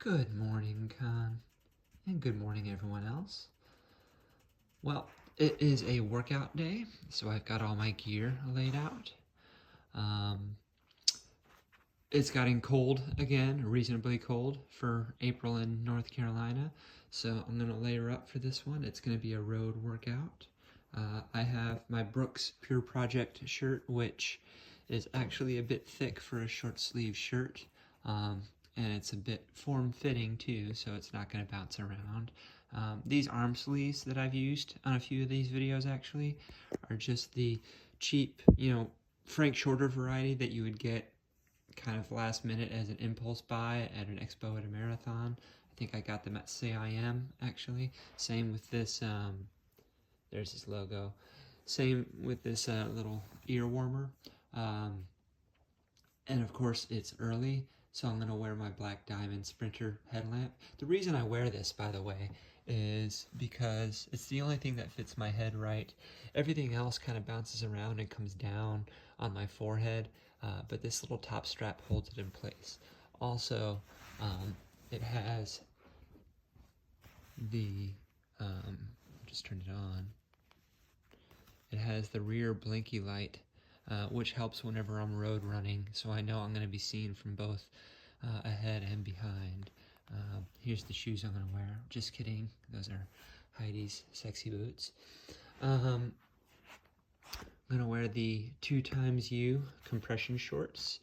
Good morning, Con, and good morning, everyone else. Well, it is a workout day, so I've got all my gear laid out. It's gotten cold again, reasonably cold for April in North Carolina, so I'm going to layer up for this one. It's going to be a road workout. I have my Brooks Pure Project shirt, which is actually a bit thick for a short sleeve shirt. And it's a bit form-fitting too, so it's not going to bounce around. These arm sleeves that I've used on a few of these videos actually are just the cheap, Frank Shorter variety that you would get kind of last minute as an impulse buy at an expo at a marathon. I think I got them at CIM actually. Same with this, there's his logo. Same with this little ear warmer. And of course it's early, so I'm going to wear my Black Diamond Sprinter headlamp. The reason I wear this, by the way, is because it's the only thing that fits my head right. Everything else kind of bounces around and comes down on my forehead, but this little top strap holds it in place. Also, it has the, just turn it on, it has the rear blinky light, which helps whenever I'm road running, so I know I'm going to be seen from both ahead and behind. Here's the shoes I'm going to wear. Just kidding. Those are Heidi's sexy boots. I'm going to wear the 2XU compression shorts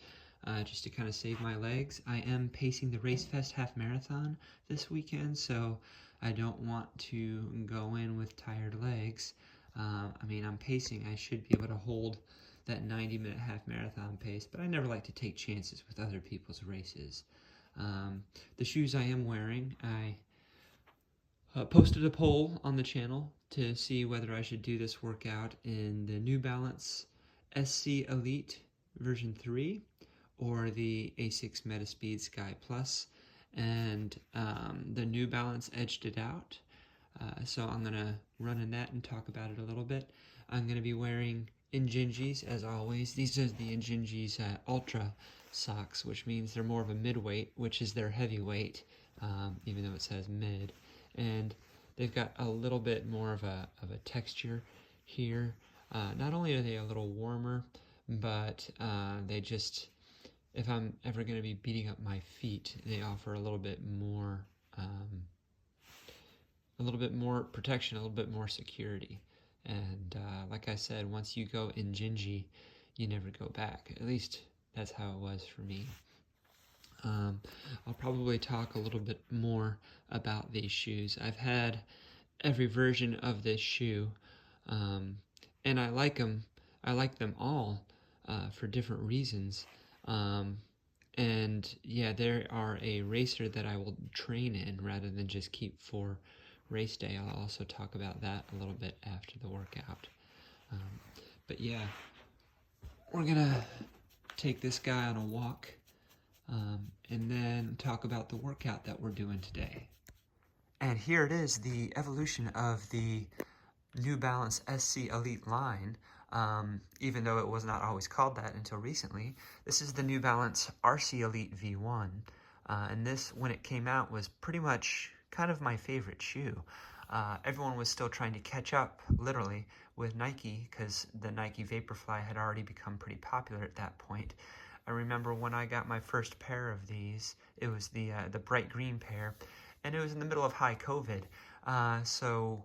just to kind of save my legs. I am pacing the RaceFest half marathon this weekend, so I don't want to go in with tired legs. I'm pacing. I should be able to hold that 90-minute half marathon pace, but I never like to take chances with other people's races. The shoes I am wearing, I posted a poll on the channel to see whether I should do this workout in the New Balance SC Elite version 3 or the Asics Metaspeed Sky Plus, and the New Balance edged it out. So I'm going to run in that and talk about it a little bit. I'm going to be wearing Injinjis, as always. These are the Injinjis Ultra socks, which means they're more of a mid-weight, which is their heavyweight, even though it says mid. And they've got a little bit more of a texture here. Not only are they a little warmer, but they just, if I'm ever going to be beating up my feet, they offer a little bit more protection, a little bit more security. And like I said, once you go Injinji, you never go back. At least that's how it was for me. I'll probably talk a little bit more about these shoes. I've had every version of this shoe, and I like them. I like them all for different reasons. And yeah, they are a racer that I will train in rather than just keep for race day. I'll also talk about that a little bit after the workout. But yeah, we're gonna take this guy on a walk and then talk about the workout that we're doing today. And here it is, the evolution of the New Balance SC Elite line. Even though it was not always called that until recently. This is the New Balance RC Elite V1. And this, when it came out, was pretty much kind of my favorite shoe. Everyone was still trying to catch up, literally, with Nike, because the Nike Vaporfly had already become pretty popular at that point. I remember when I got my first pair of these, it was the bright green pair, and it was in the middle of high COVID. So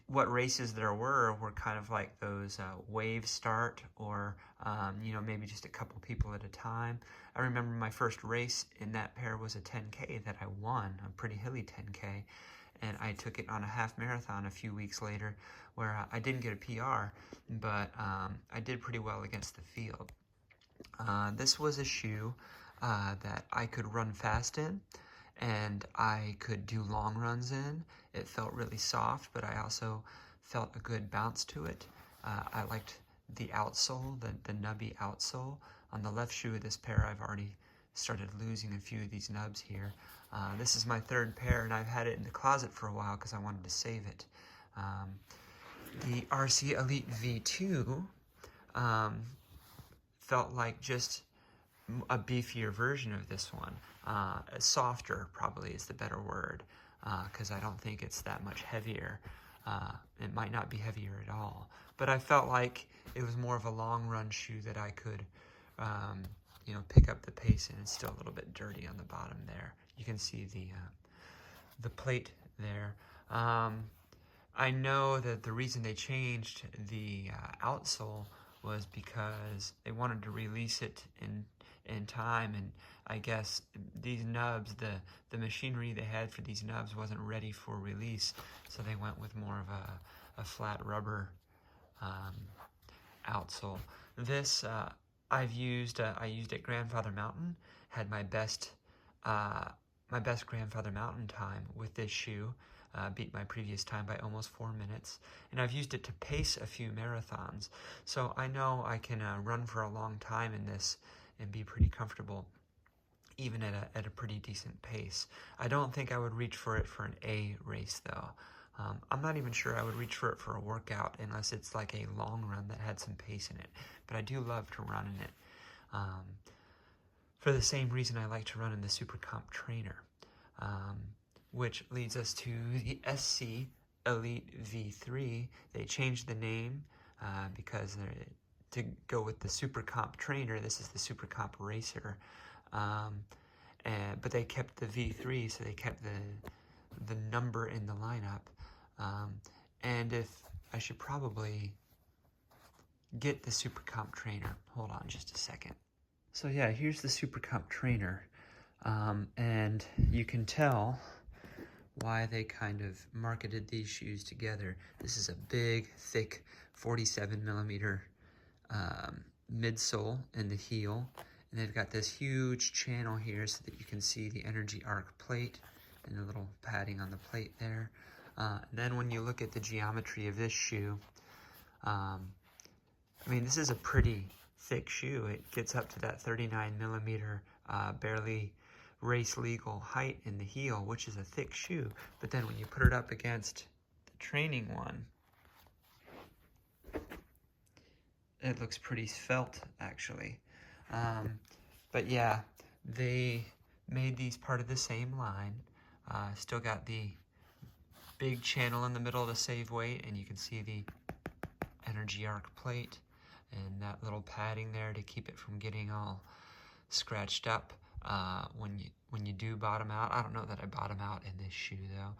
what races there were kind of like those wave start, or maybe just a couple people at a time. I remember my first race in that pair was a 10K that I won, a pretty hilly 10K, and I took it on a half marathon a few weeks later where I didn't get a PR, but I did pretty well against the field. This was a shoe that I could run fast in, and I could do long runs in. It felt really soft, but I also felt a good bounce to it. I liked the outsole, the nubby outsole. On the left shoe of this pair, I've already started losing a few of these nubs here. This is my third pair, and I've had it in the closet for a while because I wanted to save it. The RC Elite V2 felt like just a beefier version of this one. softer probably is the better word, because I don't think it's that much heavier. It might not be heavier at all, but I felt like it was more of a long run shoe that I could, you know, pick up the pace, and it's still a little bit dirty on the bottom there. You can see the plate there. I know that the reason they changed the outsole was because they wanted to release it in time, and I guess these nubs, the machinery they had for these nubs wasn't ready for release, so they went with more of a flat rubber outsole. This I used at Grandfather Mountain. Had my best Grandfather Mountain time with this shoe. Beat my previous time by almost 4 minutes, and I've used it to pace a few marathons, so I know I can run for a long time in this and be pretty comfortable, even at a pretty decent pace. I don't think I would reach for it for an A race though. I'm not even sure I would reach for it for a workout unless it's like a long run that had some pace in it, but I do love to run in it. For the same reason I like to run in the Super Comp Trainer. Which leads us to the SC Elite V3. They changed the name because to go with the Super Comp Trainer, this is the Super Comp Racer. But they kept the V3, so they kept the number in the lineup. And if I should probably get the Super Comp Trainer. Hold on just a second. So yeah, here's the Super Comp Trainer. And you can tell why they kind of marketed these shoes together. This is a big, thick 47 millimeter midsole in the heel, and they've got this huge channel here so that you can see the Energy Arc plate and the little padding on the plate there. Then when you look at the geometry of this shoe, I mean, this is a pretty thick shoe. It gets up to that 39 millimeter, barely race legal height in the heel, which is a thick shoe. But then when you put it up against the training one, it looks pretty svelte actually. But yeah, they made these part of the same line. Still got the big channel in the middle to save weight, and you can see the Energy Arc plate and that little padding there to keep it from getting all scratched up when you do bottom out. I don't know that I bottom out in this shoe though.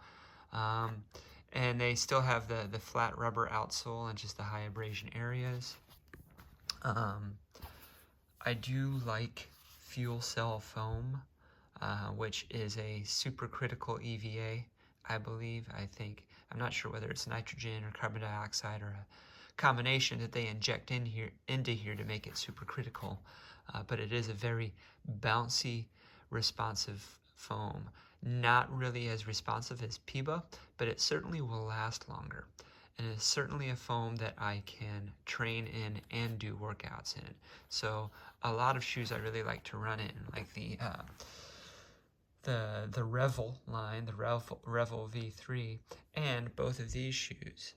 And they still have the flat rubber outsole and just the high abrasion areas. I do like fuel cell foam, which is a supercritical EVA, I believe. I'm not sure whether it's nitrogen or carbon dioxide or a combination that they inject into here to make it supercritical. But it is a very bouncy, responsive foam. Not really as responsive as PIBA, but it certainly will last longer. And it's certainly a foam that I can train in and do workouts in. So a lot of shoes I really like to run in, like the Revel line, the Revel V3, and both of these shoes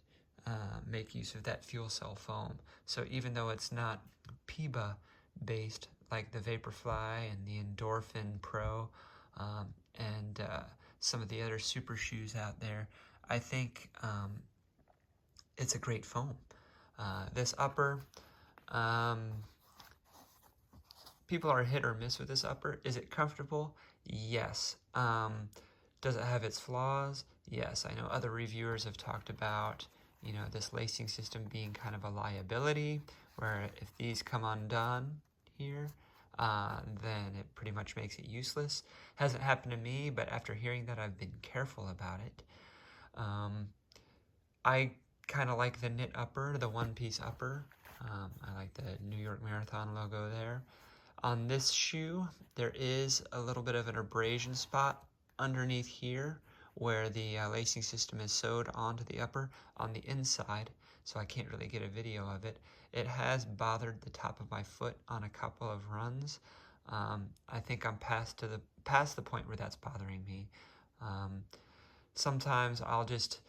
make use of that fuel cell foam. So even though it's not PIBA based like the Vaporfly and the Endorphin Pro and some of the other super shoes out there, I think it's a great foam. This upper, people are hit or miss with this upper. Is it comfortable? Yes. Does it have its flaws? Yes. I know other reviewers have talked about, you know, this lacing system being kind of a liability, where if these come undone here, then it pretty much makes it useless. Hasn't happened to me, but after hearing that, I've been careful about it. I kind of like the knit upper, the one-piece upper. I like the New York Marathon logo there. On this shoe, there is a little bit of an abrasion spot underneath here where the lacing system is sewed onto the upper on the inside, so I can't really get a video of it. It has bothered the top of my foot on a couple of runs. I think I'm past the point where that's bothering me. Sometimes I'll just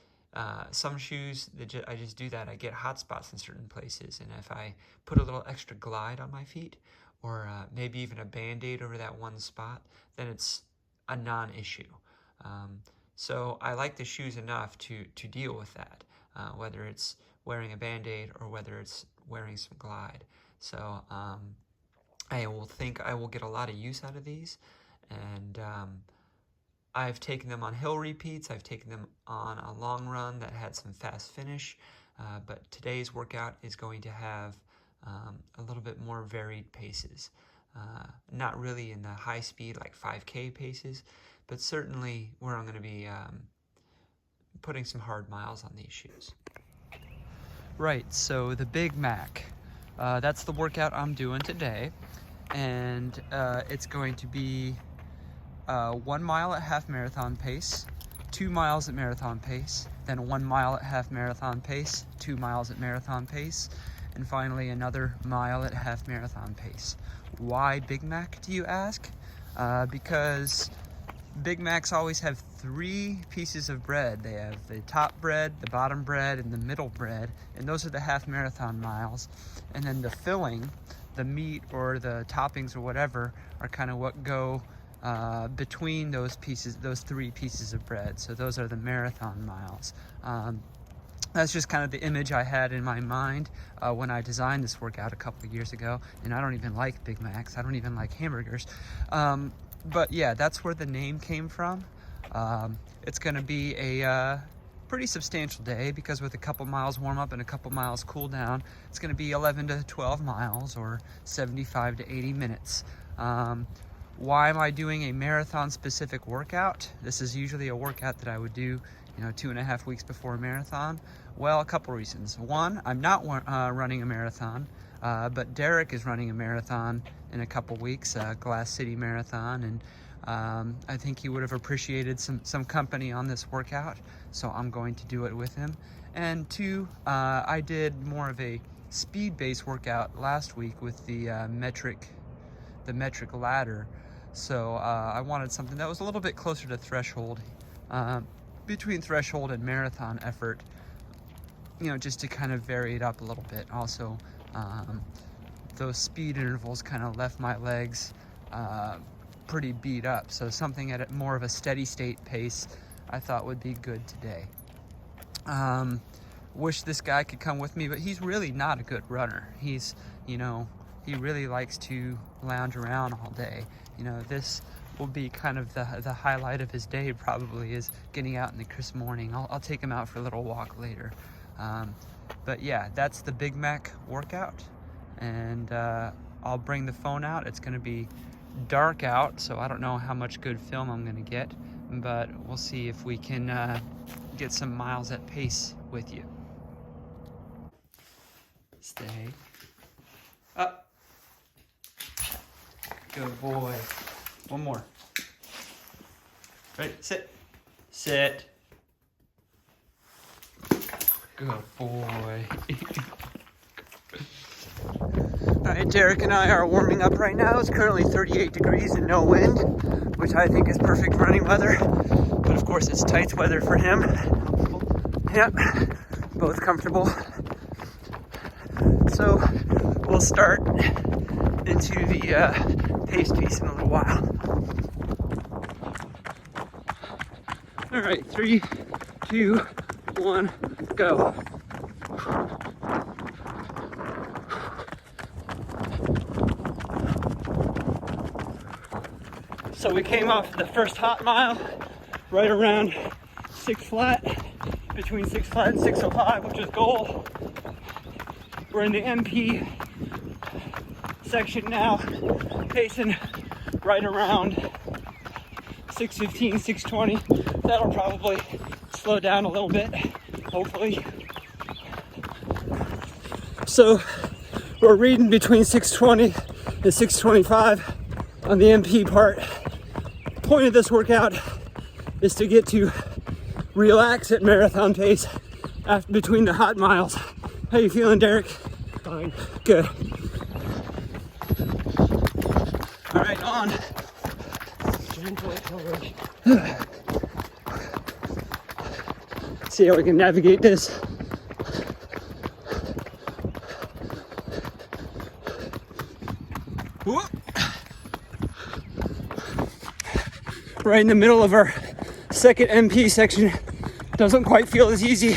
some shoes, I just do that. I get hot spots in certain places, and if I put a little extra glide on my feet, or maybe even a Band-Aid over that one spot, then it's a non-issue. So I like the shoes enough to deal with that, whether it's wearing a Band-Aid or whether it's wearing some Glide. So I will get a lot of use out of these, and I've taken them on hill repeats. I've taken them on a long run that had some fast finish, but today's workout is going to have a little bit more varied paces. Not really in the high speed like 5K paces, but certainly where I'm going to be putting some hard miles on these shoes. Right, so the Big Mac, that's the workout I'm doing today, and it's going to be 1 mile at half marathon pace, 2 miles at marathon pace, then 1 mile at half marathon pace, 2 miles at marathon pace, and finally another mile at half marathon pace. Why Big Mac, do you ask? Because Big Macs always have 3 pieces of bread. They have the top bread, the bottom bread, and the middle bread, and those are the half marathon miles. And then the filling, the meat or the toppings or whatever, are kind of what go between those pieces, those 3 pieces of bread. So those are the marathon miles. That's just kind of the image I had in my mind when I designed this workout a couple of years ago. And I don't even like Big Macs. I don't even like hamburgers. But yeah, that's where the name came from. It's going to be a pretty substantial day because with a couple miles warm up and a couple miles cool down, it's going to be 11 to 12 miles or 75 to 80 minutes. Why am I doing a marathon specific workout? This is usually a workout that I would do, 2.5 weeks before a marathon. Well, a couple reasons. One, I'm not running a marathon, but Derek is running a marathon in a couple weeks, Glass City Marathon, and I think he would have appreciated some company on this workout, so I'm going to do it with him. And 2, I did more of a speed-based workout last week with the metric ladder, so I wanted something that was a little bit closer to threshold, between threshold and marathon effort, just to kind of vary it up a little bit. Also, those speed intervals kind of left my legs pretty beat up, so something at more of a steady state pace I thought would be good today. Wish this guy could come with me, but he's really not a good runner. He's, he really likes to lounge around all day. This will be kind of the highlight of his day, probably, is getting out in the crisp morning. I'll take him out for a little walk later. But yeah, that's the Big Mac workout, and I'll bring the phone out. It's going to be dark out, so I don't know how much good film I'm going to get, but we'll see if we can get some miles at pace with you. Stay up. Good boy. One more. Right, sit. Sit. Good boy. Alright, Derek and I are warming up right now. It's currently 38 degrees and no wind, which I think is perfect running weather. But of course it's tights weather for him. Yep, both comfortable. So we'll start into the pace piece in a little while. Alright, 3, 2, 1, go. So we came off the first hot mile right around 6 flat, between 6 flat and 605, which is goal. We're in the MP section now, pacing right around 6:15, 6:20. That'll probably slow down a little bit, hopefully. So we're reading between 6:20 and 6:25 on the MP part. Point of this workout is to get to relax at marathon pace between the hot miles. How you feeling, Derek? Fine. Good. All right, on. See how we can navigate this. Whoa! right in the middle of our second MP section. Doesn't quite feel as easy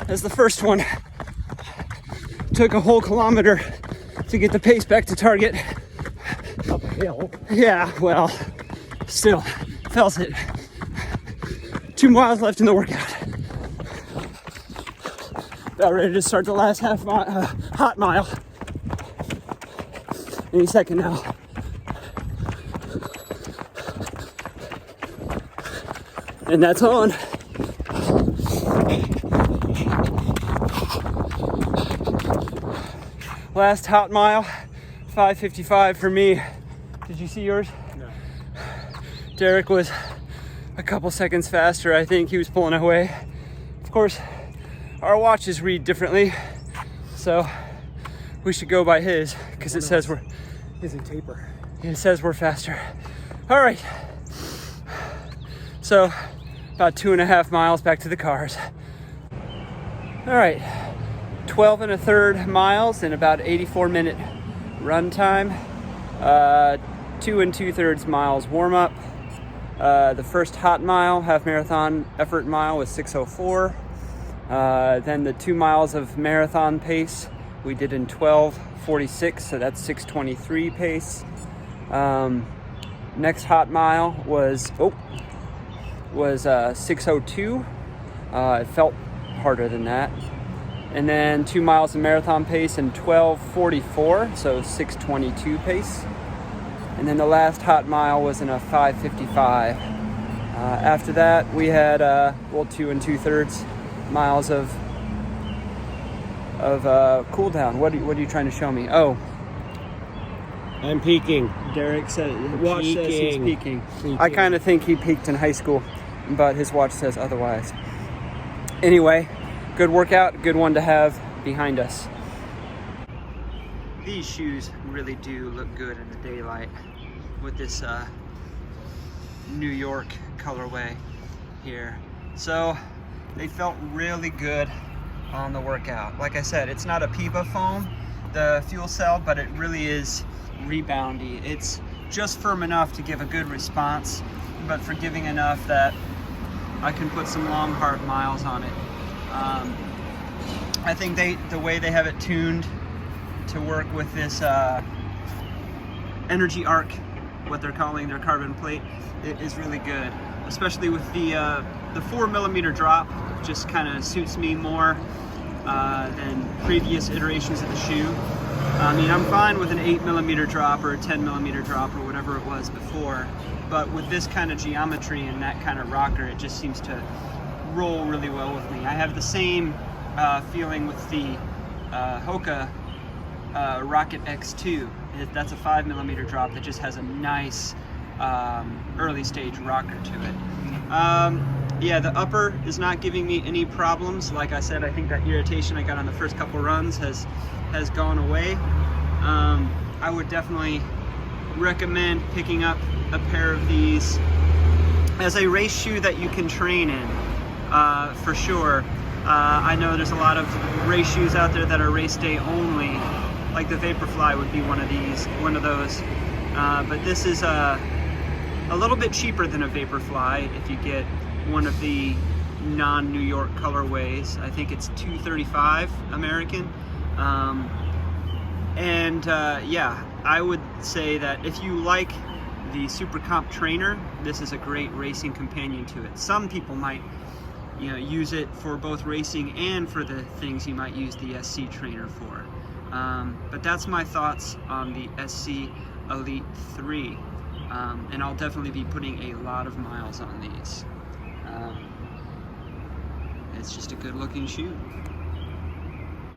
as the first one. Took a whole kilometer to get the pace back to target. Uphill. Yeah, well, still, felt it. 2 miles left in the workout. About ready to start the last hot mile. Any second now. And that's on. Last hot mile, 5:55 for me. Did you see yours? No. Derek was a couple seconds faster. I think he was pulling away. Of course, our watches read differently, so we should go by his because it says we're. Is it taper? It says we're faster. All right. So about 2.5 miles back to the cars. All right. 12 1/3 miles in about 84-minute run time. 2 2/3 miles warm up. The first hot mile, half marathon effort mile, was 6:04. Then the 2 miles of marathon pace we did in 12:46, so that's 6:23 pace. Next hot mile was 6:02. It felt harder than that. And then 2 miles of marathon pace in 12:44, so 6:22 pace. And then the last hot mile was in a 5:55. After that, we had 2 2/3 miles of cool down. What are you trying to show me? Oh, I'm peaking. Derek said watch says he's Peaking. peaking. I kind of think he peaked in high school, but his watch says otherwise. Anyway, good workout, good one to have behind us. These shoes really do look good in the daylight with this New York colorway here. So they felt really good on the workout. Like I said, it's not a Piva foam, the fuel cell, but it really is reboundy. It's just firm enough to give a good response, but forgiving enough that I can put some long hard miles on it. I think the way they have it tuned to work with this Energy Arc, what they're calling their carbon plate, it is really good. Especially with the 4mm drop, just kind of suits me more than previous iterations of the shoe. I mean, I'm fine with an 8mm drop or a 10mm drop or whatever it was before, but with this kind of geometry and that kind of rocker, it just seems to roll really well with me. I have the same feeling with the Hoka Rocket X2. That's a 5mm drop that just has a nice early stage rocker to it. Yeah, the upper is not giving me any problems. Like I said, I think that irritation I got on the first couple runs has gone away. I would definitely recommend picking up a pair of these as a race shoe that you can train in, for sure. I know there's a lot of race shoes out there that are race day only, like the Vaporfly would be one of those. But this is a little bit cheaper than a Vaporfly if you get one of the non-New York colorways. I think it's $235 American. Yeah, I would say that if you like the Super Comp Trainer, this is a great racing companion to it. Some people might, use it for both racing and for the things you might use the SC Trainer for. But that's my thoughts on the SC Elite 3. And I'll definitely be putting a lot of miles on these. It's just a good looking shoe.